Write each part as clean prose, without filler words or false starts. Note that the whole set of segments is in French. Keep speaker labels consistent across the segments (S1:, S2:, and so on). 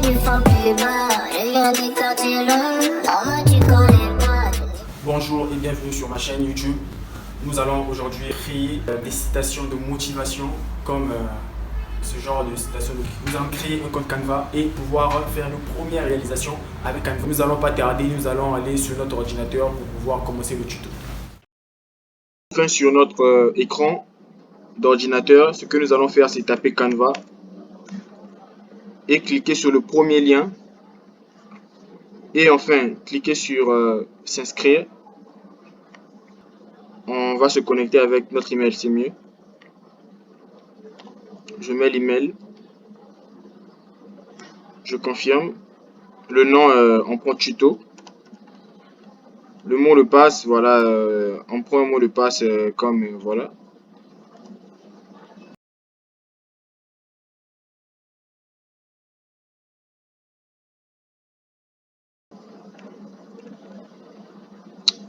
S1: du fond plus bas, elle vient des quartiers longs, oh tu connais pas.
S2: Bonjour et bienvenue sur ma chaîne YouTube. Nous allons aujourd'hui créer des citations de motivation comme ce genre de citations. Nous allons créer un compte Canva et pouvoir faire nos premières réalisations avec Canva. Nous n'allons pas tarder, nous allons aller sur notre ordinateur pour pouvoir commencer le tuto. Enfin, sur notre écran d'ordinateur, ce que nous allons faire, c'est taper Canva et cliquer sur le premier lien. Et enfin, cliquer sur s'inscrire. On va se connecter avec notre email, c'est mieux. Je mets l'email. Je confirme. Le nom, on prend tuto. Le mot de passe, voilà, on prend un mot de passe comme voilà.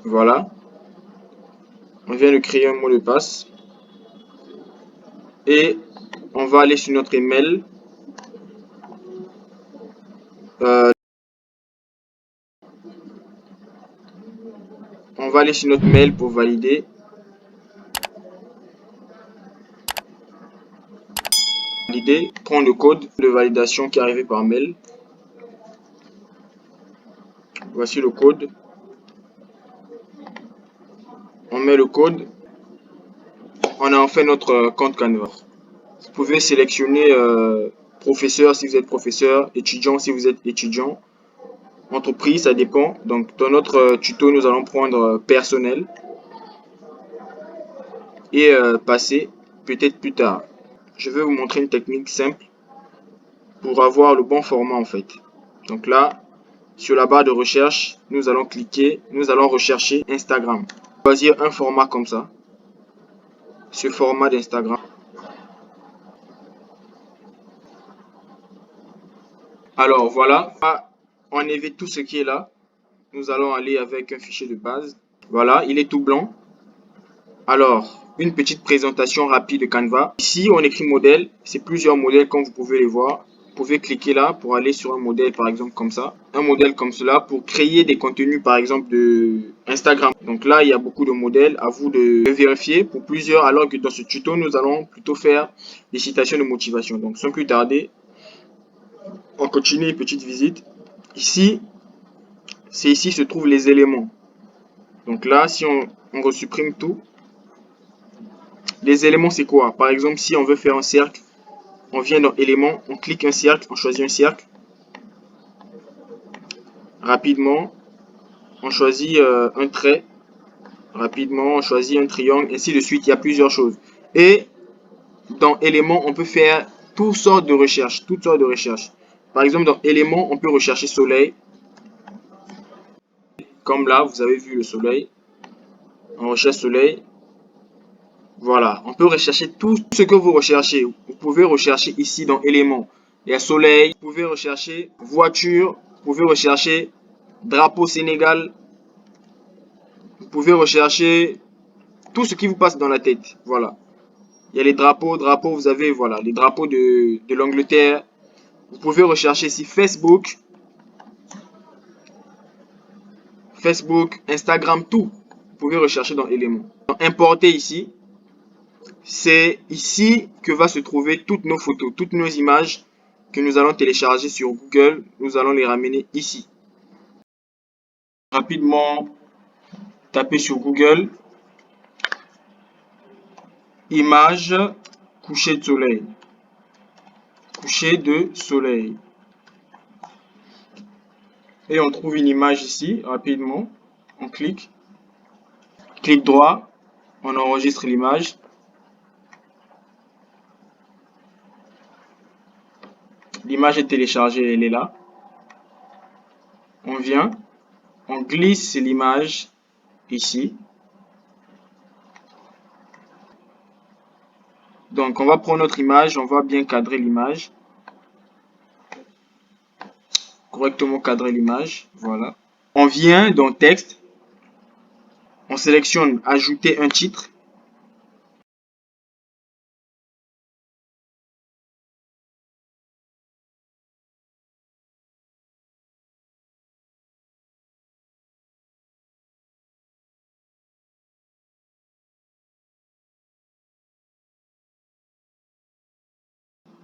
S2: Voilà. On vient de créer un mot de passe. Et on va aller sur notre email. On va aller sur notre mail pour valider. Prendre le code de validation qui est arrivé par mail. Voici le code. On met le code. On a enfin notre compte Canva. Vous pouvez sélectionner professeur si vous êtes professeur, étudiant si vous êtes étudiant, entreprise, ça dépend. Donc dans notre tuto, nous allons prendre personnel et passer peut-être plus tard. Je vais vous montrer une technique simple pour avoir le bon format en fait. Donc là, sur la barre de recherche, nous allons cliquer, nous allons rechercher Instagram. Choisir un format comme ça, ce format d'Instagram. Alors voilà, on évite tout ce qui est là. Nous allons aller avec un fichier de base. Voilà, il est tout blanc. Alors, une petite présentation rapide de Canva. Ici, on écrit modèle. C'est plusieurs modèles comme vous pouvez les voir. Vous pouvez cliquer là pour aller sur un modèle, par exemple, comme ça. Un modèle comme cela pour créer des contenus, par exemple, de Instagram. Donc là, il y a beaucoup de modèles. À vous de vérifier pour plusieurs. Alors que dans ce tuto, nous allons plutôt faire des citations de motivation. Donc, sans plus tarder, on continue une petite visite. Ici, c'est ici se trouvent les éléments. Donc là, si on resupprime tout, les éléments c'est quoi? Par exemple, si on veut faire un cercle, on vient dans éléments, on clique un cercle, on choisit un cercle. Rapidement, on choisit un trait. Rapidement, on choisit un triangle, ainsi de suite. Il y a plusieurs choses. Et dans éléments, on peut faire toutes sortes de recherches. Toutes sortes de recherches. Par exemple, dans éléments, on peut rechercher soleil. Comme là, vous avez vu le soleil. On recherche soleil. Voilà, on peut rechercher tout ce que vous recherchez. Vous pouvez rechercher ici dans éléments. Il y a soleil, vous pouvez rechercher voiture, vous pouvez rechercher drapeau Sénégal, vous pouvez rechercher tout ce qui vous passe dans la tête. Voilà. Il y a les drapeaux, vous avez voilà, les drapeaux de l'Angleterre. Vous pouvez rechercher ici Facebook, Instagram, tout. Vous pouvez rechercher dans éléments. Importer ici. C'est ici que va se trouver toutes nos photos, toutes nos images que nous allons télécharger sur Google. Nous allons les ramener ici. Rapidement, taper sur Google. Image coucher de soleil. Coucher de soleil. Et on trouve une image ici, rapidement. On clique. Clic droit. On enregistre l'image. L'image est téléchargée, elle est là. On vient, on glisse l'image ici. Donc on va prendre notre image, on va bien cadrer l'image. Correctement cadrer l'image, voilà. On vient dans texte, on sélectionne ajouter un titre.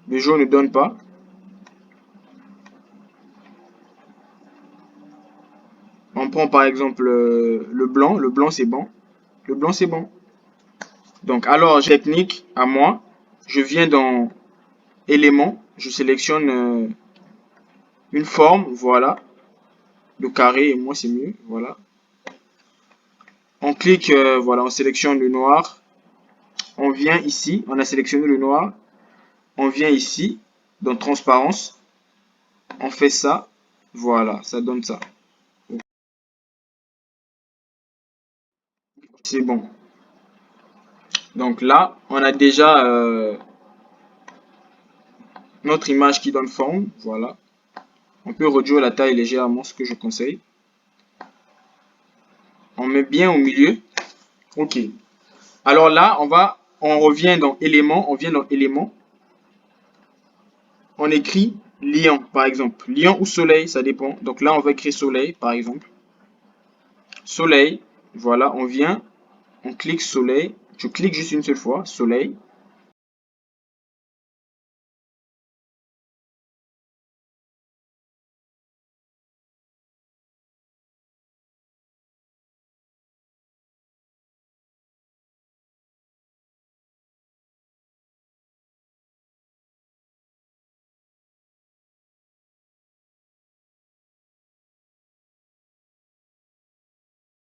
S2: Le jaune ne donne pas. On prend par exemple le blanc. Le blanc, c'est bon. Le blanc, c'est bon. Donc, alors, technique à moi. Je viens dans éléments. Je sélectionne une forme. Voilà. Le carré, et moi, c'est mieux. Voilà. On clique, voilà, on sélectionne le noir. On vient ici. On a sélectionné le noir. On vient ici, dans transparence. On fait ça. Voilà, ça donne ça. C'est bon. Donc là, on a déjà notre image qui donne forme. Voilà. On peut réduire la taille légèrement, ce que je conseille. On met bien au milieu. OK. Alors là, on revient dans éléments. On vient dans éléments. On écrit lion, par exemple. Lion ou soleil, ça dépend. Donc là, on va écrire soleil, par exemple. Soleil. Voilà, on vient. On clique soleil. Je clique juste une seule fois. Soleil.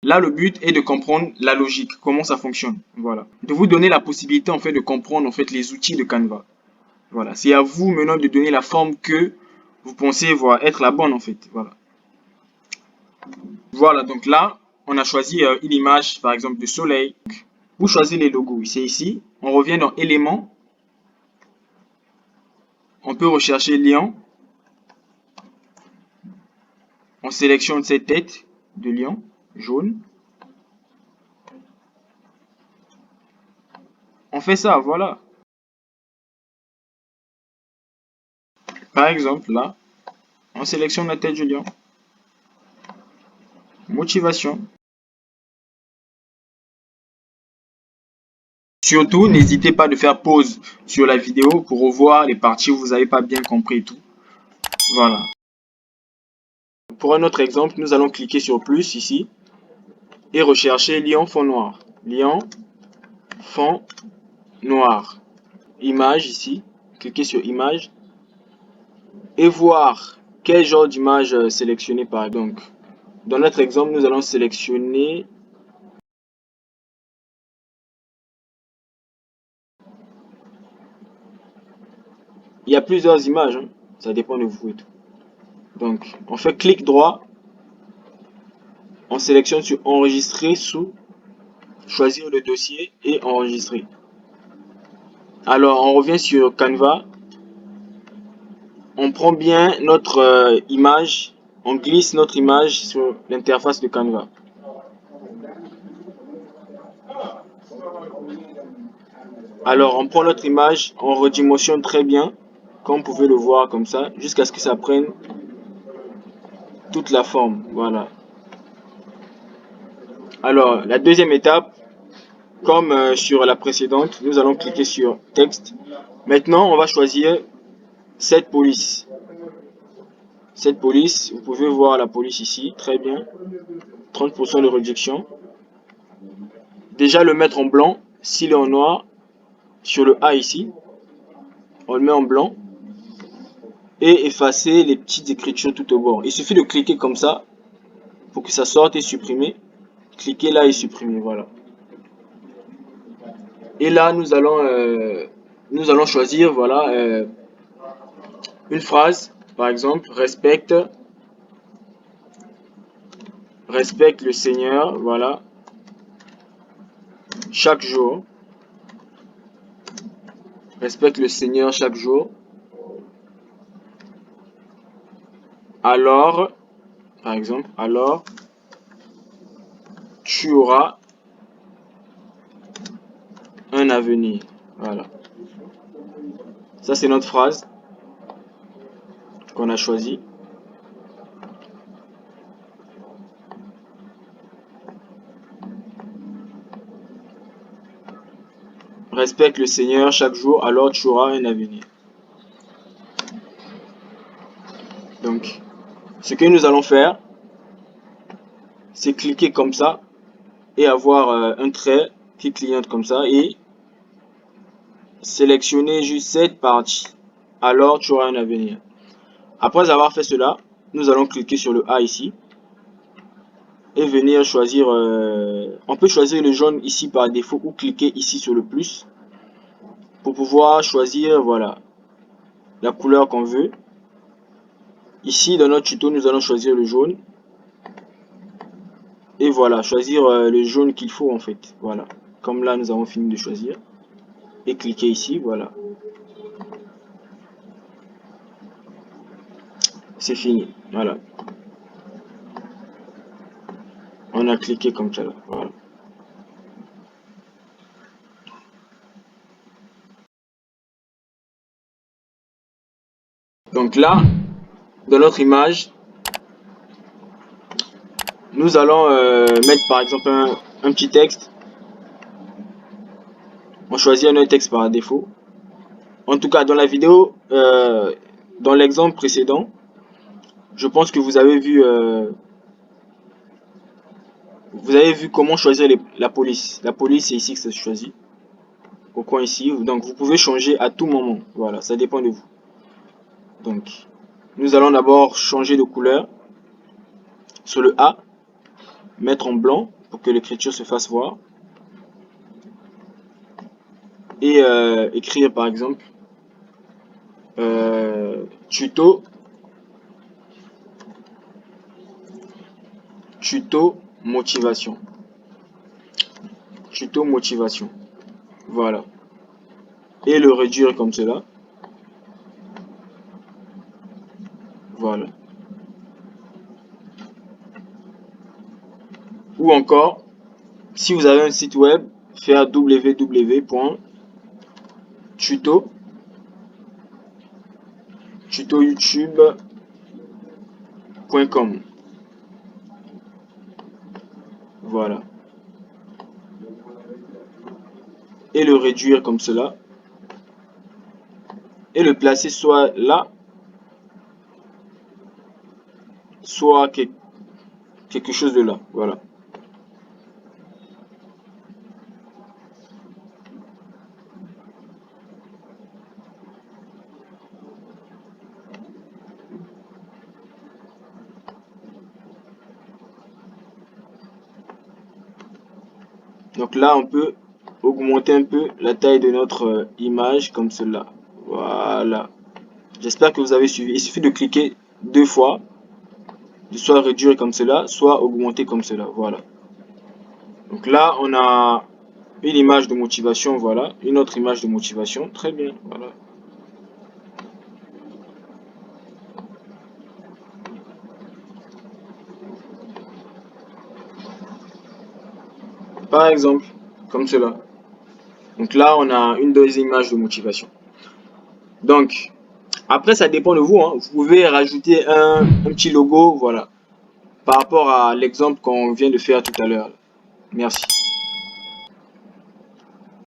S2: Là, le but est de comprendre la logique, comment ça fonctionne. Voilà. De vous donner la possibilité, en fait, de comprendre, en fait, les outils de Canva. Voilà. C'est à vous, maintenant, de donner la forme que vous pensez voir être la bonne, en fait. Voilà. Voilà. Donc là, on a choisi une image, par exemple, de soleil. Vous choisissez les logos. C'est ici. On revient dans éléments. On peut rechercher lion. On sélectionne cette tête de lion jaune. On fait ça, voilà. Par exemple, là, on sélectionne la tête du lion. Motivation. Surtout, n'hésitez pas de faire pause sur la vidéo pour revoir les parties où vous n'avez pas bien compris tout. Voilà. Pour un autre exemple, nous allons cliquer sur plus ici et rechercher lion fond noir. Lion fond noir. Image ici. Cliquez sur image et voir quel genre d'image sélectionner par exemple. Donc, dans notre exemple, nous allons sélectionner il y a plusieurs images, hein. Ça dépend de vous et tout. Donc, on fait clic droit, on sélectionne sur enregistrer sous, choisir le dossier et enregistrer. Alors, on revient sur Canva. On prend bien notre image, on glisse notre image sur l'interface de Canva. Alors, on prend notre image, on redimensionne très bien, comme vous pouvez le voir comme ça, jusqu'à ce que ça prenne toute la forme. Voilà. Alors, la deuxième étape, comme sur la précédente, nous allons cliquer sur texte. Maintenant, on va choisir cette police. Cette police, vous pouvez voir la police ici, très bien. 30% de réduction. Déjà le mettre en blanc, s'il est en noir, sur le A ici, on le met en blanc. Et effacer les petites écritures tout au bord. Il suffit de cliquer comme ça pour que ça sorte et supprimer. Cliquez là et supprimer, voilà. Et là, nous allons choisir, voilà, une phrase, par exemple, respecte le Seigneur, voilà, chaque jour. Respecte le Seigneur chaque jour. Alors, par exemple, alors, tu auras un avenir. Voilà. Ça, c'est notre phrase qu'on a choisie. Respecte le Seigneur chaque jour, alors tu auras un avenir. Donc, ce que nous allons faire, c'est cliquer comme ça et avoir un trait qui clignote comme ça et sélectionner juste cette partie. Alors, tu auras un avenir. Après avoir fait cela, nous allons cliquer sur le A ici et venir choisir, on peut choisir le jaune ici par défaut ou cliquer ici sur le plus pour pouvoir choisir, voilà, la couleur qu'on veut. Ici, dans notre tuto, nous allons choisir le jaune. Et voilà, choisir le jaune qu'il faut en fait. Voilà, comme là, nous avons fini de choisir. Et cliquer ici, voilà. C'est fini, voilà. On a cliqué comme ça, là. Voilà. Donc là, dans notre image, nous allons mettre par exemple un petit texte. On choisit un texte par défaut. En tout cas, dans la vidéo, dans l'exemple précédent, je pense que vous avez vu comment choisir la police. La police, c'est ici que ça se choisit. Au coin ici. Donc, vous pouvez changer à tout moment. Voilà, ça dépend de vous. Donc, nous allons d'abord changer de couleur sur le A, mettre en blanc pour que l'écriture se fasse voir. Et écrire par exemple tuto motivation. Tuto motivation. Voilà. Et le réduire comme cela. Voilà. Ou encore, si vous avez un site web, faire www.tutoyoutube.com. Voilà. Et le réduire comme cela. Et le placer soit là, soit quelque chose de là. Voilà. Donc là, on peut augmenter un peu la taille de notre image comme cela. Voilà. J'espère que vous avez suivi. Il suffit de cliquer 2 fois, de soit réduire comme cela, soit augmenter comme cela. Voilà. Donc là, on a une image de motivation, voilà. Une autre image de motivation. Très bien. Voilà. Par exemple, comme cela. Donc là, on a une deuxième image de motivation. Donc, après, ça dépend de vous. Hein. Vous pouvez rajouter un petit logo, voilà, par rapport à l'exemple qu'on vient de faire tout à l'heure. Merci.